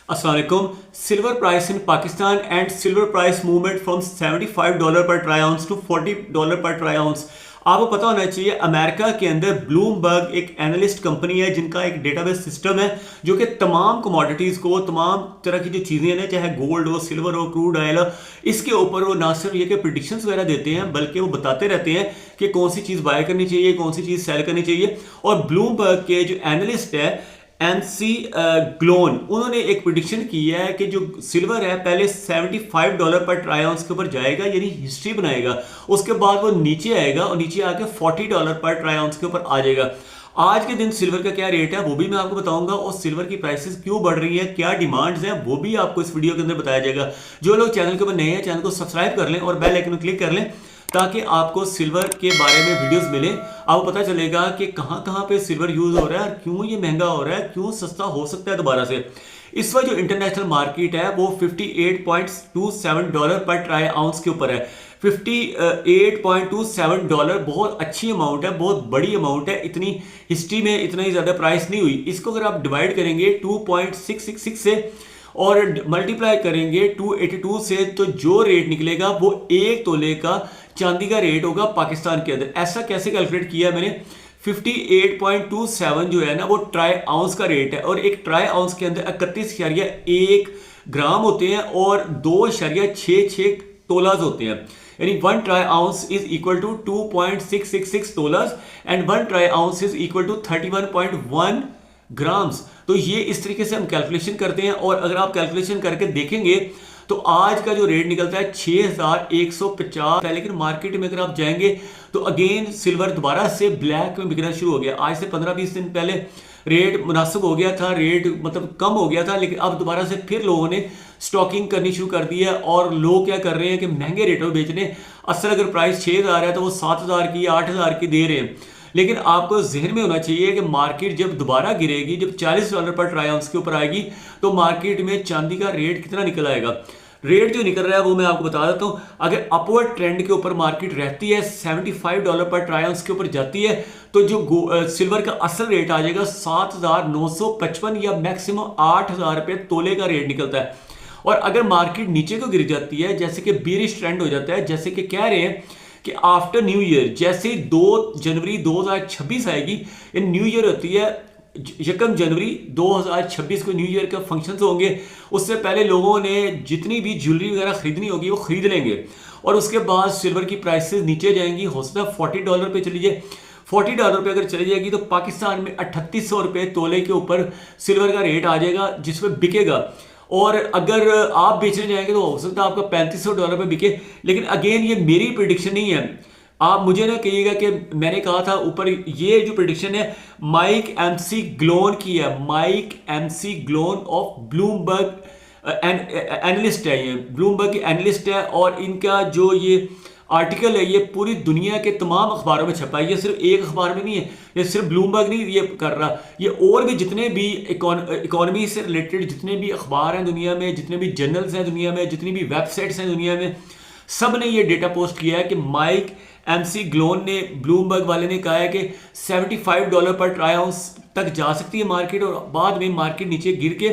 अस्सलाम वालेकुम। Silver price in Pakistan and silver price movement from $75 पर ट्राई आउंस टू $40 पर ट्राई आउंस। आपको पता होना चाहिए अमेरिका के अंदर ब्लूमबर्ग एक एनालिस्ट कंपनी है जिनका एक डेटाबेस सिस्टम है जो कि तमाम कमोडिटीज़ को, तमाम तरह की जो चीज़ें हैं, चाहे गोल्ड हो, सिल्वर हो, क्रूड ऑयल हो, इसके ऊपर वो ना सिर्फ ये कि प्रिडिक्शंस वगैरह देते हैं बल्कि वो बताते रहते हैं कि कौन सी चीज़ बाय करनी चाहिए, कौन सी चीज़ सेल करनी चाहिए। और ब्लूमबर्ग के जो एनालिस्ट है एमसी ग्लोन, उन्होंने एक प्रिडिक्शन की है कि जो सिल्वर है पहले $75 पर ट्राई आउंस के ऊपर जाएगा, यानी हिस्ट्री बनाएगा। उसके बाद वो नीचे आएगा और नीचे आके $40 पर ट्राई आउंस के ऊपर आ जाएगा। आज के दिन सिल्वर का क्या रेट है वो भी मैं आपको बताऊंगा, और सिल्वर की प्राइसेस क्यों बढ़ रही है, क्या डिमांड्स हैं, वो भी आपको इस वीडियो के अंदर बताया जाएगा। जो लोग चैनल के ऊपर नए हैं चैनल को सब्सक्राइब कर लें और बेल आइकन क्लिक कर लें ताकि आपको सिल्वर के बारे में वीडियोस मिले। आपको पता चलेगा कि कहां कहां पे सिल्वर यूज हो रहा है और क्यों ये महंगा हो रहा है, क्यों सस्ता हो सकता है दोबारा से। इस वक्त जो इंटरनेशनल मार्केट है वो $58.27 पर ट्राई आउंस के ऊपर है। $58.27 बहुत अच्छी अमाउंट है, बहुत बड़ी अमाउंट है। इतनी हिस्ट्री में इतना ही ज्यादा प्राइस नहीं हुई। इसको अगर आप डिवाइड करेंगे 2.666 से और मल्टीप्लाई करेंगे 282 से, तो जो रेट निकलेगा वो 1 तोले का चांदी का रेट होगा पाकिस्तान के अंदर। ऐसा कैसे कैलकुलेट किया मैंने, 58.27 जो है ना वो ट्राई आउंस का रेट है, और एक ट्राई आउंस के अंदर 31.1 ग्राम होते हैं और 2.66 तोलाज होते हैं। यानी 1 troy ounce is equal to 2.666 tolas and 1 troy ounce is equal to 31.1 grams. तो ये इस तरीके से हम कैलकुलेशन करते हैं, और अगर आप कैलकुलेशन करके देखेंगे तो आज का जो रेट निकलता है 6150 है। लेकिन मार्केट में अगर आप जाएंगे तो अगेन सिल्वर दोबारा से ब्लैक में बिकना शुरू हो गया। आज से 15-20 दिन पहले रेट मुनासिब हो गया था, रेट मतलब कम हो गया था, लेकिन अब दोबारा से फिर लोगों ने स्टॉकिंग करनी शुरू कर दी है। और लोग क्या कर रहे हैं कि महंगे रेटों में बेच रहे हैं। असल अगर प्राइस 6000 है तो वो 7000 की, 8000 की दे रहे हैं। लेकिन आपको जहन में होना चाहिए कि मार्केट जब दोबारा गिरेगी, जब $40 पर ट्राई आउंस के ऊपर आएगी, तो मार्केट में चांदी का रेट कितना निकल आएगा। रेट जो निकल रहा है वो मैं आपको बता देता हूं। अगर अपवर्ड ट्रेंड के ऊपर मार्केट रहती है, $75 पर ट्राई आउंस के ऊपर जाती है, तो जो सिल्वर का असल रेट आ जाएगा 7955 या मैक्सिमम $8000 तोले का रेट निकलता है। और अगर मार्केट नीचे को गिर जाती है, जैसे कि बीरिश ट्रेंड हो जाता है, जैसे कि कह रहे हैं कि आफ्टर न्यू ईयर, जैसे 2 जनवरी 2026 आएगी, ये न्यू ईयर होती है 1 जनवरी 2026 को न्यू ईयर के फंक्शंस होंगे। उससे पहले लोगों ने जितनी भी ज्वेलरी वगैरह खरीदनी होगी वो खरीद लेंगे, और उसके बाद सिल्वर की प्राइसेस नीचे जाएंगी। हो सकता है $40 पे चली जाए। $40 पे अगर चली जाएगी तो पाकिस्तान में $3800 तोले के ऊपर सिल्वर का रेट आ जाएगा जिसमें बिकेगा। और अगर आप बेचने जाएंगे तो हो सकता है आपका $3500 पे बिके। लेकिन अगेन ये मेरी प्रिडिक्शन नहीं है, आप मुझे ना कहिएगा कि मैंने कहा था ऊपर। ये जो प्रेडिक्शन है माइक एमसी ग्लोन की है। Mike McGlone of Bloomberg analyst है, ये ब्लूमबर्ग की एनालिस्ट है, और इनका जो ये आर्टिकल है ये पूरी दुनिया के तमाम अखबारों में छपा है। ये सिर्फ एक अखबार में नहीं है, ये सिर्फ ब्लूमबर्ग नहीं ये कर रहा, ये और भी जितने भी इकोनॉमी से रिलेटेड जितने भी अखबार हैं दुनिया में, जितने भी जर्नल्स हैं दुनिया में, जितनी भी वेबसाइट्स हैं दुनिया में, सब ने ये डेटा पोस्ट किया है कि माइक एमसी ग्लोन ने, ब्लूमबर्ग वाले ने कहा है कि $75 पर ट्राई आउंस तक जा सकती है मार्केट, और बाद में मार्केट नीचे गिर के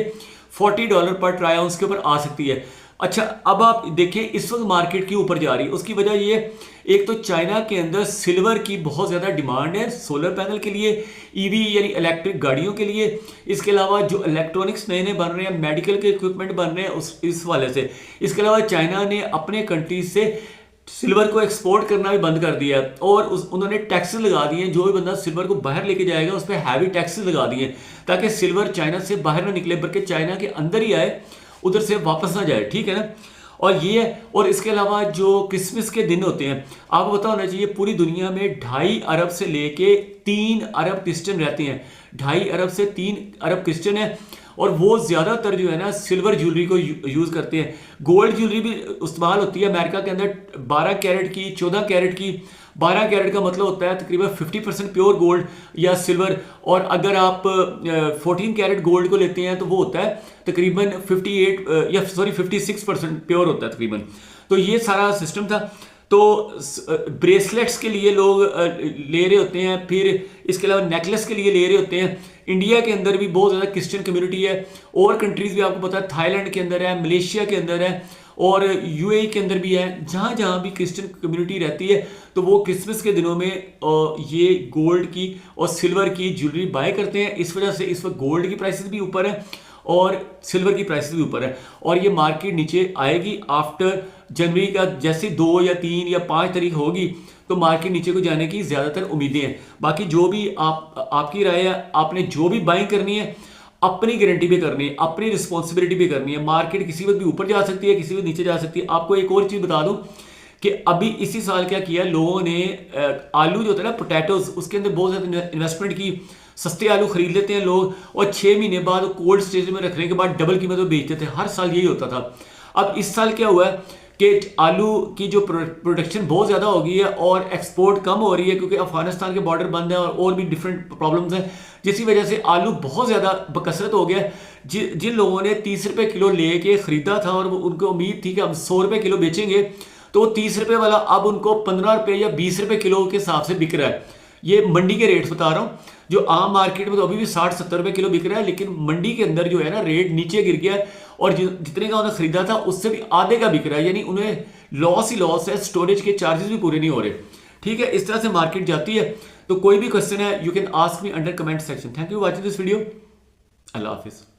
$40 पर ट्राई आउंस के ऊपर आ सकती है। अच्छा, अब आप देखिए इस वक्त मार्केट की ऊपर जा रही है। उसकी वजह ये, एक तो चाइना के अंदर सिल्वर की बहुत ज़्यादा डिमांड है सोलर पैनल के लिए, ईवी यानी इलेक्ट्रिक गाड़ियों के लिए। इसके अलावा जो इलेक्ट्रॉनिक्स नए नए बन रहे हैं, मेडिकल के इक्विपमेंट बन रहे हैं इस वाले से। इसके अलावा चाइना ने अपने कंट्रीज से सिल्वर को एक्सपोर्ट करना भी बंद कर दिया है, और उन्होंने टैक्सेस लगा दिए हैं। जो भी बंदा सिल्वर को बाहर लेके जाएगा उस पर हैवी टैक्सेस लगा दिए हैं ताकि सिल्वर चाइना से बाहर ना निकले बल्कि चाइना के अंदर ही आए, उधर से वापस ना जाए, ठीक है ना। और ये है, और इसके अलावा जो क्रिसमस के दिन होते हैं, आपको पता होना चाहिए पूरी दुनिया में 2.5 अरब से लेके 3 अरब क्रिश्चियन रहते हैं। 2.5 अरब से 3 अरब क्रिश्चियन है, और वो ज़्यादातर जो है ना सिल्वर ज्वेलरी को यूज़ करते हैं। गोल्ड ज्वेलरी भी इस्तेमाल होती है अमेरिका के अंदर 12 कैरेट की, 14 कैरेट की। 12 कैरेट का मतलब होता है तकरीबन 50% प्योर गोल्ड या सिल्वर, और अगर आप 14 कैरेट गोल्ड को लेते हैं तो वो होता है तकरीबन 56% प्योर होता है तकरीबन। तो ये सारा सिस्टम था। तो ब्रेसलेट्स के लिए लोग ले रहे होते हैं, फिर इसके अलावा नेकलेस के लिए ले रहे होते हैं। इंडिया के अंदर भी बहुत ज़्यादा क्रिश्चियन कम्युनिटी है, और कंट्रीज़ भी आपको पता है, थाईलैंड के अंदर है, मलेशिया के अंदर है, और यूएई के अंदर भी है। जहाँ जहाँ भी क्रिश्चियन कम्युनिटी रहती है तो वो क्रिसमस के दिनों में ये गोल्ड की और सिल्वर की ज्वेलरी बाय करते हैं। इस वजह से इस वक्त गोल्ड की प्राइसेस भी ऊपर है और सिल्वर की प्राइसेस भी ऊपर है, और ये मार्केट नीचे आएगी आफ्टर जनवरी का, जैसे 2 या 3 या 5 तारीख होगी तो मार्केट नीचे को जाने की ज़्यादातर उम्मीदें हैं। बाकी जो भी आपकी राय है, आपने जो भी बाइंग करनी है अपनी गारंटी पे करनी है, अपनी रिस्पॉन्सिबिलिटी पे करनी है। मार्केट किसी वक्त भी ऊपर जा सकती है, किसी वक्त नीचे जा सकती है। आपको एक और चीज़ बता दूं कि अभी इसी साल क्या किया लोगों ने, आलू जो होता है ना पोटैटोज, उसके अंदर बहुत ज़्यादा इन्वेस्टमेंट की। सस्ते आलू खरीद लेते हैं लोग और 6 महीने बाद कोल्ड स्टोरेज में रखने के बाद डबल कीमत में बेचते थे। हर साल यही होता था। अब इस साल क्या हुआ है कि आलू की जो प्रोडक्शन बहुत ज़्यादा हो गई है और एक्सपोर्ट कम हो रही है, क्योंकि अफगानिस्तान के बॉर्डर बंद है और भी डिफरेंट प्रॉब्लम्स हैं, जिसकी वजह से आलू बहुत ज़्यादा बकसरत हो गया। जिन लोगों ने 30 रुपये किलो लेके ख़रीदा था और उनको उम्मीद थी कि हम 100 रुपये किलो बेचेंगे, तो वो 30 रुपये वाला अब उनको 15 रुपये या 20 रुपये किलो के हिसाब से बिक रहा है। ये मंडी के रेट बता रहा हूँ। जो आम मार्केट में तो अभी भी 60-70 रुपये किलो बिक रहा है, लेकिन मंडी के अंदर जो है ना रेट नीचे गिर गया है, और जितने का उन्होंने खरीदा था उससे भी आधे का बिक रहा है। यानी उन्हें लॉस ही लॉस है, स्टोरेज के चार्जेस भी पूरे नहीं हो रहे। ठीक है, इस तरह से मार्केट जाती है। तो कोई भी क्वेश्चन है you can ask me under comment section. Thank you watching this video. अल्लाह हाफिज़।